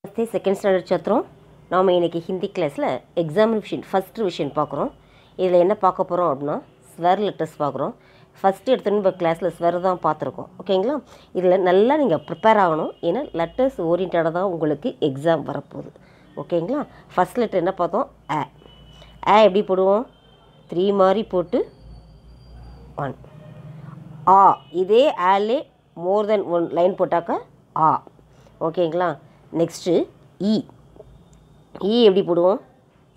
नमस्ते second standard छात्रों नाम इनकी Hindi class exam revision first revision पार्க்குறோம் இதில் என்ன பார்க்க போகிறோம் அப்படின்னா ஸ்வர் லெட்டர்ஸ் பார்க்குறோம் ஃபஸ்ட்டு எடுத்துன்னு இப்போ கிளாஸில் ஸ்வர் தான் பார்த்துருக்கோம் ஓகேங்களா இதில் நல்லா நீங்கள் ப்ரிப்பேர் ஆகணும் ஏன்னா லெட்டர்ஸ் ஓரியன்டாக தான் உங்களுக்கு எக்ஸாம் வரப்போகுது ஓகேங்களா ஃபஸ்ட் லெட்டர் என்ன பார்த்தோம் ஆ எப்படி போடுவோம் 3 மாதிரி போட்டு 1 ஆ இதே ஆலே மோர் தென் 1 லைன் போட்டாக்கா ஆ ஓகேங்களா நெக்ஸ்ட்டு இ எப்படி போடுவோம்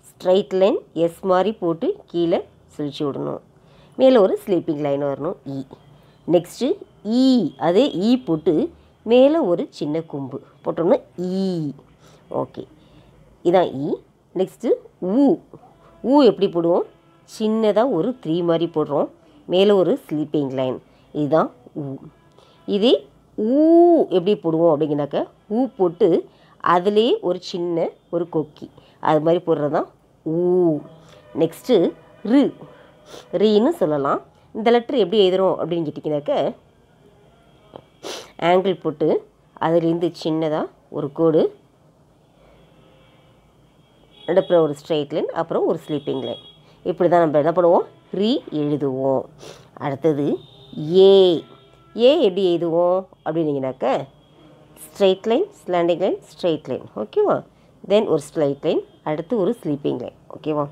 ஸ்ட்ரைட் லைன் எஸ் மாதிரி போட்டு கீழே சுழிச்சு விடணும் மேலே ஒரு ஸ்லீப்பிங் லைன் வரணும் நெக்ஸ்ட்டு அதே போட்டு மேலே ஒரு சின்ன கொம்பு போட்டோம்னா ஓகே இதான் நெக்ஸ்ட்டு ஊ எப்படி போடுவோம் சின்னதாக ஒரு 3 மாதிரி போடுறோம் மேலே ஒரு ஸ்லீப்பிங் லைன் இதுதான் இதே எப்படி போடுவோம் அப்படிங்கனாக்கா போட்டு அதிலே ஒரு சின்ன ஒரு கொக்கி அது மாதிரி போடுறது தான் நெக்ஸ்ட்டு ரீன்னு சொல்லலாம் இந்த லெட்டர் எப்படி எழுதுகிறோம் அப்படின்னு கேட்டிங்கனாக்கா ஆங்கிள் போட்டு அதுலேருந்து சின்னதாக ஒரு கோடு அப்புறம் ஒரு ஸ்ட்ரைட் லைன் அப்புறம் ஒரு ஸ்லீப்பிங் லைன் இப்படி தான் நம்ம என்ன பண்ணுவோம் எழுதுவோம் அடுத்தது ஏ எப்படி எழுதுவோம் அப்படின்னீங்கனாக்கா straight line slanting line straight line ஓகேவா தென் ஒரு ஸ்ட்ரைட் லைன் அடுத்து ஒரு ஸ்லீப்பிங் லைன் ஓகேவா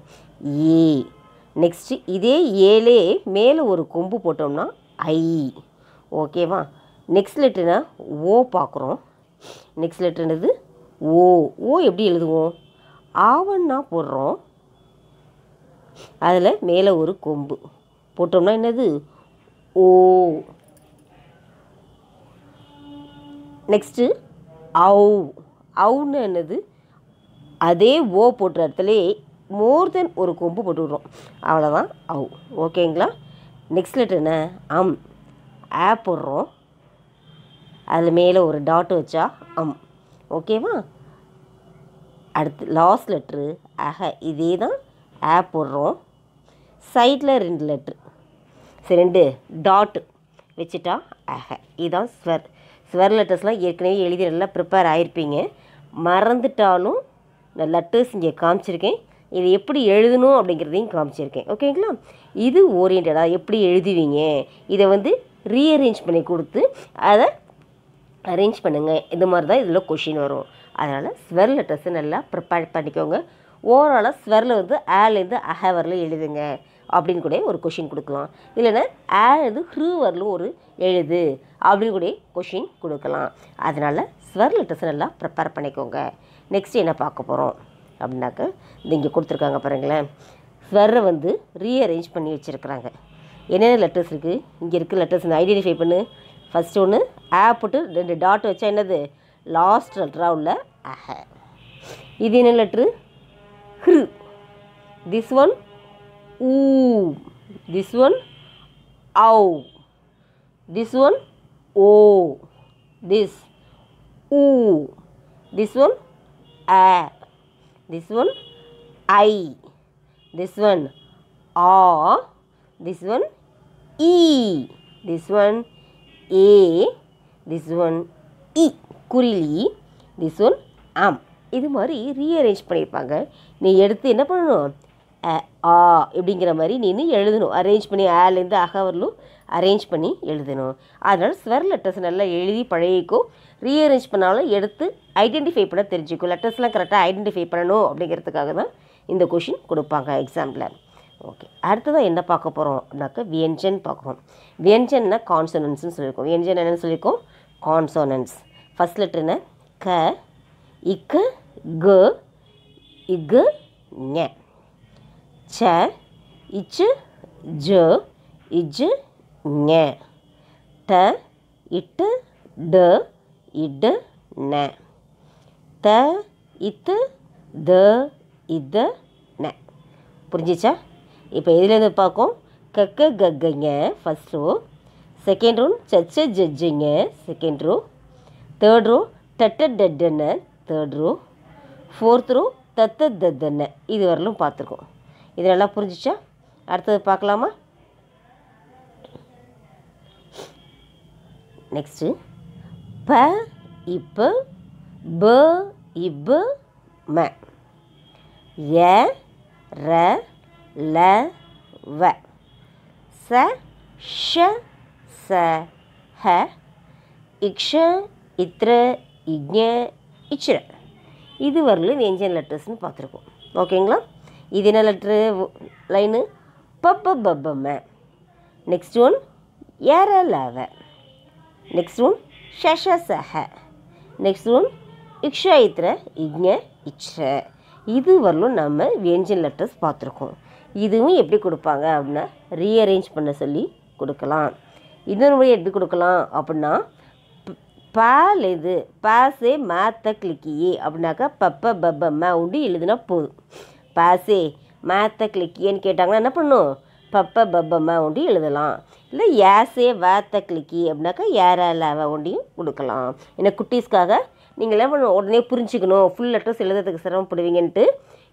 நெக்ஸ்ட்டு இதே ஏலே மேலே ஒரு கொம்பு போட்டோம்னா ஓகேவா நெக்ஸ்ட் லெட்டர்னா பார்க்குறோம் நெக்ஸ்ட் லெட்டர் என்னது ஓ எப்படி எழுதுவோம் ஆவன்னா போடுறோம் அதில் மேலே ஒரு கொம்பு போட்டோம்னா என்னது நெக்ஸ்ட்டு அவுன்னு என்னது அதே போட்டுற இடத்துல மோர் தென் ஒரு கொம்பு போட்டு விட்றோம் அவ்வளோதான் ஓகேங்களா நெக்ஸ்ட் லெட்டர் என்ன போடுறோம் அதில் மேலே ஒரு டாட் வச்சா ஓகேவா அடுத்து லாஸ்ட் லெட்ரு இதே தான் போடுறோம் சைடில் 2 லெட்ரு 2 டாட் வச்சுட்டா இதுதான் ஸ்வர் லெட்டர்ஸ்லாம் ஏற்கனவே எழுதி நல்லா ப்ரிப்பேர் ஆகிருப்பீங்க மறந்துட்டாலும் நான் லெட்டர்ஸ் இங்கே காமிச்சிருக்கேன் இது எப்படி எழுதணும் அப்படிங்கிறதையும் காமிச்சிருக்கேன் ஓகேங்களா இது ஓரியன்டாக எப்படி எழுதுவீங்க இதை ரீஅரேஞ்ச் பண்ணி கொடுத்து அதை அரேஞ்ச் பண்ணுங்கள் இந்த மாதிரி தான் இதில் கொஷின் வரும் அதனால் ஸ்வர் லெட்டர்ஸை நல்லா ப்ரிப்பேர் பண்ணிக்கோங்க ஓவராலாக ஸ்வரில் ஆலேருந்து வரல எழுதுங்க அப்படின்னு கூட ஒரு கொஷின் கொடுக்கலாம் இல்லைன்னா வரலும் ஒரு எழுது அப்படின்னு கூட கொஷின் கொடுக்கலாம் அதனால் ஸ்வர் லெட்டர்ஸ் நல்லா ப்ரிப்பேர் பண்ணிக்கோங்க நெக்ஸ்ட் என்ன பார்க்க போகிறோம் அப்படின்னாக்க இங்கே கொடுத்துருக்காங்க பாருங்களேன் ஸ்வரை ரீஅரேஞ்ச் பண்ணி வச்சுருக்குறாங்க என்னென்ன லெட்டர்ஸ் இருக்குது இங்கே இருக்க லெட்டர்ஸ் ஐடென்டிஃபை பண்ணு ஃபஸ்ட்டு ஒன்று போட்டு 2 டாட் வச்சா என்னது லாஸ்ட் லெட்டராக உள்ள இது என்ன letter this one this one this one this this one this one this one this one this one this one குறிலி this one இது மாதிரி ரீஅரேஞ்ச் பண்ணியிருப்பாங்க நீ எடுத்து என்ன பண்ணணும் இப்படிங்கிற மாதிரி நீ எழுதணும் அரேஞ்ச் பண்ணி ஆலேருந்து வரலும் அரேஞ்ச் பண்ணி எழுதணும் அதனால் ஸ்வர் லெட்டர்ஸ் நல்லா எழுதி பழகிக்கும் ரீஅரேஞ்ச் பண்ணாலும் எடுத்து ஐடென்டிஃபை பண்ண தெரிஞ்சுக்கும் லெட்டர்ஸ்லாம் கரெக்டாக ஐடென்டிஃபை பண்ணணும் அப்படிங்கிறதுக்காக தான் இந்த கொஷின் கொடுப்பாங்க எக்ஸாம்பிள் ஓகே அடுத்ததான் என்ன பார்க்க போகிறோம் அப்படின்னாக்கா வியஞ்சன் பார்க்குறோம் வியஞ்சன்னா கான்சோனன்ஸ்னு சொல்லியிருக்கோம் வியஞ்சன் என்னன்னு சொல்லியிருக்கோம் கான்சோனன்ஸ் ஃபஸ்ட் லெட்டர் என்ன இக்க க இக்கு ஞ ச இச்சு ஜ இஜ் ஞ ட இட்டு ட இடு ந த இத்து த இத ந புரிஞ்சிச்சா இப்போ எதுலேருந்து பார்க்கும் கக்க கக்கங்க ஃபஸ்ட் ரோ செகண்ட் ரோ சச்ச ஜட்ஜுங்க செகண்ட் ரோ தேர்ட் ரோ டட்ட டட்டுன்னு தேர்ட் ரோ ஃபோர்த் ரோ தத்த தத்தன்னு இது வரலும் பார்த்துருக்கோம் இது நல்லா புரிஞ்சிச்சா அடுத்தது பார்க்கலாமா நெக்ஸ்ட்டு ப இப்ப ப இப் ம ய ர ல வ ச ஷ ச ஹ இக்ஷ இத்ர இக்ஞ இச்ர. இது வரலும் வியஞ்சன் லெட்டர்ஸ்னு பார்த்துருக்கோம். ஓகேங்களா? இது என்ன லெட்ரு லைனு? பப்ப பப்பம. நெக்ஸ்ட் ஒன் யர லவ. நெக்ஸ்ட் ஒன் ஷஷ சஹ. நெக்ஸ்ட் ஒன் இக்ஷ இத்ர இக்ஞ இச்ர. இது வரலும் நம்ம வியஞ்சன் லெட்டர்ஸ் பார்த்துருக்கோம். இதுவும் எப்படி கொடுப்பாங்க அப்படின்னா ரீஅரேஞ்ச் பண்ண சொல்லி கொடுக்கலாம். இன்னொரு முறை எப்படி கொடுக்கலாம் அப்படின்னா பாலேது பாசே மேத்த கிளிக்கியே அப்படின்னாக்கா பப்ப பப்ப ம உண்டு எழுதுனா போதும். பாசே மேத்த கிளிக்கியேன்னு கேட்டாங்கன்னா என்ன பண்ணும்? பப்ப பப்ப ம உண்டு எழுதலாம். இல்லை யாசே வேத்த கிளிக்கி அப்படின்னாக்கா ஏற லேவ ஒண்டியும் கொடுக்கலாம். ஏன்னா குட்டீஸ்க்காக நீங்கள் என்ன பண்ணணும், உடனே புரிஞ்சுக்கணும், ஃபுல் லெட்டர்ஸ் எழுதுறதுக்கு சிரமப்படுவீங்கன்ட்டு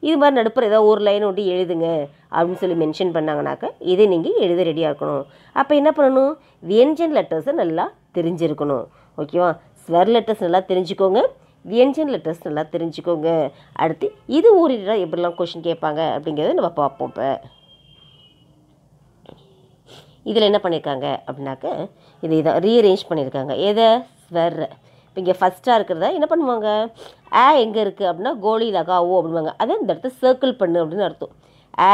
இது மாதிரி நடுப்புற ஏதாவது ஒரு லைன் ஒட்டி எழுதுங்க அப்படின்னு சொல்லி மென்ஷன் பண்ணாங்கனாக்கா இதை நீங்கள் எழுத ரெடியாக இருக்கணும். அப்போ என்ன பண்ணணும்? வியஞ்சன் லெட்டர்ஸை நல்லா தெரிஞ்சிருக்கணும். ஓகேவா? ஸ்வர் லெட்டர்ஸ் நல்லா தெரிஞ்சுக்கோங்க, வியஞ்சன் லெட்டர்ஸ் நல்லா தெரிஞ்சுக்கோங்க. அடுத்து இது ஓரிடா எப்படிலாம் கொஷின் கேட்பாங்க அப்படிங்கிறத நம்ம பார்ப்போம். இப்போ இதில் என்ன பண்ணியிருக்காங்க அப்படின்னாக்க இதை தான் ரீஅரேஞ்ச் பண்ணியிருக்காங்க. எதை? ஸ்வர். இப்போ இங்கே ஃபஸ்ட்டாக இருக்கிறத என்ன பண்ணுவாங்க? எங்கே இருக்குது அப்படின்னா கோலி லகாவோ அப்படின்வாங்க. அதை இந்த இடத்துல சர்க்கிள் பண்ணு அப்படின்னு அர்த்தம்.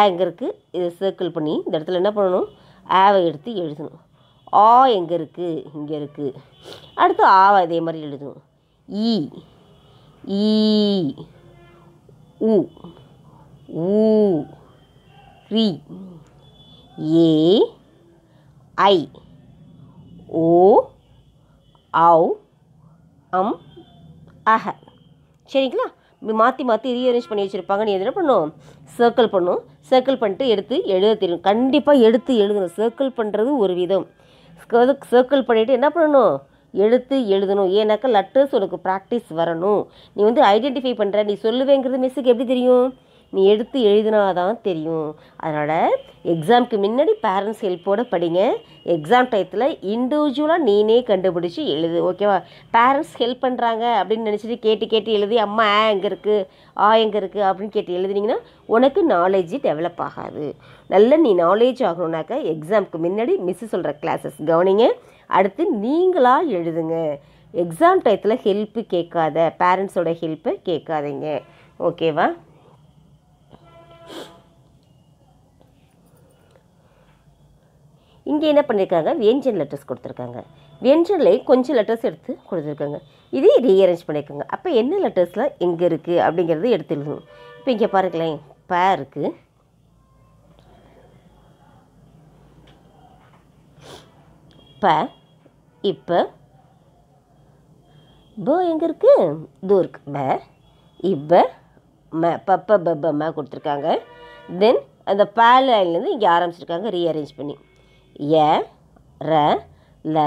எங்கே இருக்குது இதை சர்க்கிள் பண்ணி இந்த இடத்துல என்ன பண்ணணும்? ஆவை எடுத்து எழுதணும். எங்கே இருக்குது? இங்கே இருக்குது. அடுத்து ஆவை இதே மாதிரி எழுதணும். ஈ உ ஊ ரி ஏ ஐ ஓ ஔ அம் அஹ. சரிங்களா? மாற்றி மாற்றி ரீஅரேஞ்ச் பண்ணி வச்சுருப்பாங்க. நீ என்ன பண்ணணும்? சர்க்கிள் பண்ணணும். சர்க்கிள் பண்ணிட்டு எடுத்து எழுத தெரியும். கண்டிப்பாக எடுத்து எழுதணும். சர்க்கிள் பண்ணுறது ஒரு விதம். சர்க்கிள் பண்ணிவிட்டு என்ன பண்ணணும்? எடுத்து எழுதணும். ஏன்னாக்கா லெட்டர்ஸ் உனக்கு ப்ராக்டிஸ் வரணும். நீ வந்து ஐடென்டிஃபை பண்ணுற, நீ சொல்லுவேங்கிறது மிஸ்ஸுக்கு எப்படி தெரியும்? நீ எடுத்து எழுதினாதான் தெரியும். அதனால் எக்ஸாமுக்கு முன்னாடி பேரண்ட்ஸ் ஹெல்ப்போடு படிங்க. எக்ஸாம் டயத்தில் இண்டிவிஜுவலாக நீனே கண்டுபிடிச்சி எழுது. ஓகேவா? பேரண்ட்ஸ் ஹெல்ப் பண்ணுறாங்க அப்படின்னு நினச்சிட்டு கேட்டு எழுதி அம்மா எங்கே இருக்குது எங்கே இருக்குது அப்படின்னு கேட்டு எழுதுனீங்கன்னா உனக்கு நாலேஜ் டெவலப் ஆகாது. நல்ல நீ நாலேஜ் ஆகணுன்னாக்கா எக்ஸாமுக்கு முன்னாடி மிஸ்ஸு சொல்கிற கிளாஸஸ் கவனிங்க. அடுத்து நீங்களாக எழுதுங்க. எக்ஸாம் டயத்தில் ஹெல்ப்பு கேட்காத, பேரண்ட்ஸோட ஹெல்ப்பை கேட்காதீங்க. ஓகேவா? இங்கே என்ன பண்ணியிருக்காங்க? வியஞ்சன் லெட்டர்ஸ் கொடுத்துருக்காங்க. வியஞ்சன்லேயே கொஞ்சம் லெட்டர்ஸ் எடுத்து கொடுத்துருக்காங்க. இதே ரீஅரேஞ்ச் பண்ணியிருக்காங்க. அப்போ என்ன லெட்டர்ஸில் எங்கே இருக்குது அப்படிங்கிறது எடுத்து எழுதணும். இப்போ இங்கே பாருங்களேன், ப இருக்குது, ப, இப்போ ப எங்கே இருக்குது? இதோ இருக்குது. ப இப்போ ம பப்ப பப்ப ம கொடுத்துருக்காங்க. தென் அந்த ப லைன்லேருந்து இங்கே ஆரம்பிச்சிருக்காங்க ரீஅரேஞ்ச் பண்ணி. ய ர ல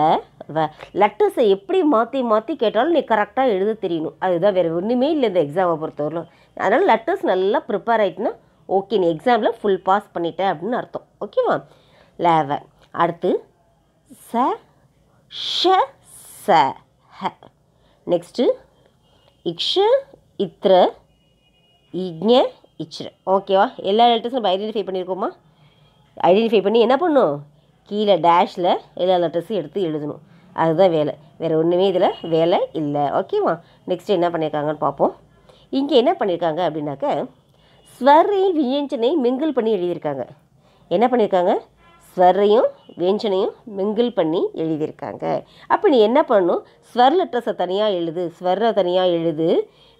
வ. லெட்டர்ஸை எப்படி மாற்றி மாற்றி கேட்டாலும் நீ கரெக்டாக எழுத தெரியணும். அதுதான் வேறு ஒன்றுமே இல்லை இந்த எக்ஸாமை பொறுத்தவரையிலும். அதனால் லெட்டர்ஸ் நல்லா ப்ரிப்பேர் ஆகிட்டுனா ஓகே, நீ எக்ஸாமில் ஃபுல் பாஸ் பண்ணிட்ட அப்படின்னு அர்த்தம். ஓகேவா? லேவ. அடுத்து ச ஷ ச ஹ. நெக்ஸ்ட்டு இக்ஷ இத்ர இக்ஞ இச்ர. ஓகேவா? எல்லா லெட்டர்ஸும் நம்ம ஐடென்டிஃபை பண்ணியிருக்கோமா? ஐடென்டிஃபை பண்ணி என்ன பண்ணணும்? கீழே டேஷில் எல்லா லெட்டர்ஸும் எடுத்து எழுதணும். அதுதான் வேலை. வேறு ஒன்றுமே இதில் வேலை இல்லை. ஓகேவா? நெக்ஸ்ட்டு என்ன பண்ணியிருக்காங்கன்னு பார்ப்போம். இங்கே என்ன பண்ணியிருக்காங்க அப்படின்னாக்க ஸ்வரையும் வியஞ்சனையும் மிங்கிள் பண்ணி எழுதியிருக்காங்க. என்ன பண்ணியிருக்காங்க? ஸ்வரையும் வியஞ்சனையும் மிங்கிள் பண்ணி எழுதியிருக்காங்க. அப்போ நீ என்ன பண்ணணும்? ஸ்வர் லெட்டர்ஸை தனியாக எழுது, ஸ்வரை தனியாக எழுது,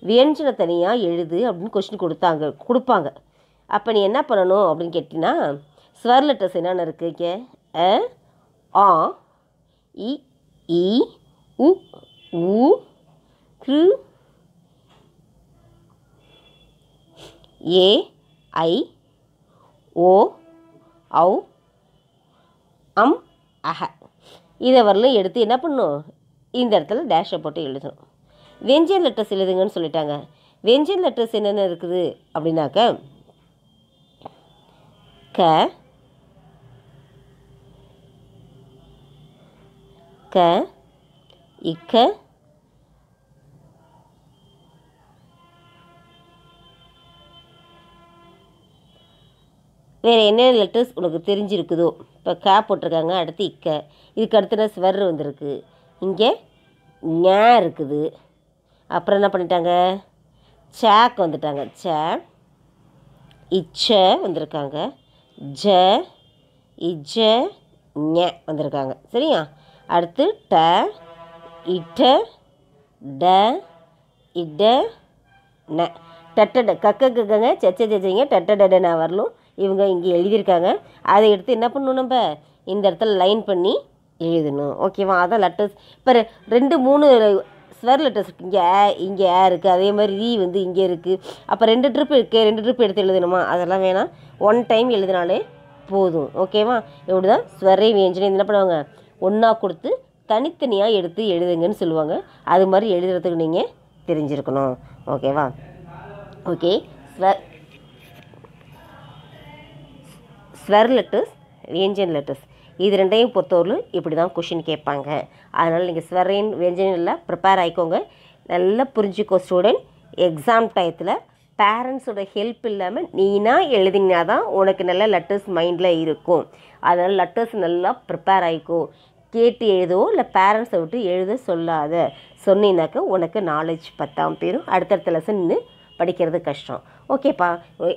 வியஞ்சனை தனியாக எழுது அப்படின்னு கொஸ்டின் கொடுப்பாங்க. அப்போ நீ என்ன பண்ணணும் அப்படின்னு கேட்டிங்கன்னா ஸ்வர் லெட்டர்ஸ் என்னென்ன இருக்குது? இங்கே ஆ இ ஈ உ ஊ க்ரு ஏ ஐ ஓ ஔ அம் அஹ. இதை வரலும் எடுத்து என்ன பண்ணணும்? இந்த இடத்துல டேஷை போட்டு எழுதணும். வெஞ்சன் லெட்டர்ஸ் எழுதுங்கன்னு சொல்லிட்டாங்க. வெஞ்சன் லெட்டர்ஸ் என்னென்ன இருக்குது அப்படின்னாக்க க க இக்க வேறு என்ன லெட்டர்ஸ் உனக்கு தெரிஞ்சிருக்குதோ? இப்போ க போட்டிருக்காங்க, அடுத்து இக்க. இதுக்கு அடுத்து என்ன ஸ்வர் வந்திருக்கு, இங்கே ஞ இருக்குது. அப்புறம் என்ன பண்ணிட்டாங்க, சேக்கு வந்துட்டாங்க, ச. இச்ச வந்திருக்காங்க, ஜ இஜ ஞ வந்திருக்காங்க. சரியா? அடுத்து ட இட்ட ட இட ந. டட்டட கக்க கக்கங்க சச்ச சச்சைங்க டட்டடன வரலும் இவங்க இங்கே எழுதியிருக்காங்க. அதை எடுத்து என்ன பண்ணணும், நம்ம இந்த இடத்துல லைன் பண்ணி எழுதணும். ஓகேவா? அதான் லெட்டர்ஸ். இப்போ 2-3 ஸ்வர் லெட்டர்ஸ் இங்கே ஏ இருக்குது, அதே மாதிரி ரீ வந்து இங்கே இருக்குது. அப்போ 2 ட்ரிப் இருக்குது, 2 ட்ரிப் எடுத்து எழுதணுமா? அதெல்லாம் வேணாம், 1 டைம் எழுதினாலே போதும். ஓகேவா? இப்படி தான் ஸ்வரை வியஞ்சனை என்ன பண்ணுவாங்க, ஒன்றா கொடுத்து தனித்தனியாக எடுத்து எழுதுங்கன்னு சொல்லுவாங்க. அது மாதிரி எழுதுறதுக்கு நீங்கள் தெரிஞ்சிருக்கணும். ஓகேவா? ஓகே. ஸ்வர் லெட்டர்ஸ், வியஞ்சன் லெட்டர்ஸ், இது ரெண்டையும் பொறுத்தவரையிலும் இப்படி தான் கொஷின் கேட்பாங்க. அதனால் நீங்கள் ஸ்வரைன் வியஞ்சன் எல்லாம் ப்ரிப்பேர் ஆகிக்கோங்க. நல்லா புரிஞ்சுக்கோ ஸ்டூடெண்ட். எக்ஸாம் டயத்தில் பேரண்ட்ஸோட ஹெல்ப் இல்லாமல் நீனா எழுதினா தான் உனக்கு நல்ல லெட்டர்ஸ் மைண்டில் இருக்கும். அதனால் லெட்டர்ஸ் நல்லா ப்ரிப்பேர் ஆகிக்கோ. கேட்டு எழுதவோ இல்லை பேரண்ட்ஸை விட்டு எழுத சொல்லாத. சொன்னீங்கனாக்கா உனக்கு நாலேஜ் 10ஆம் பேரும். அடுத்தடுத்த லெசன் நின்று படிக்கிறது கஷ்டம். ஓகேப்பா?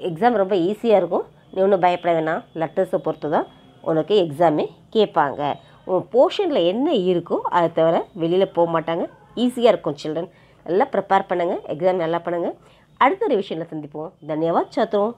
எக்ஸாம் ரொம்ப ஈஸியாக இருக்கும். நீ ஒன்றும் பயப்பட வேணாம். லெட்டர்ஸை பொறுத்து தான் உனக்கு எக்ஸாமே கேட்பாங்க. உன் போர்ஷனில் என்ன இருக்கோ அதை தவிர வெளியில் போக மாட்டாங்க. ஈஸியாக இருக்கும் சில்ட்ரன். நல்லா ப்ரிப்பேர் பண்ணுங்கள், எக்ஸாம் நல்லா பண்ணுங்கள். அடுத்த ரிவிஷனில் சந்திப்போம். தன்யவாத் சாத்ரோம்.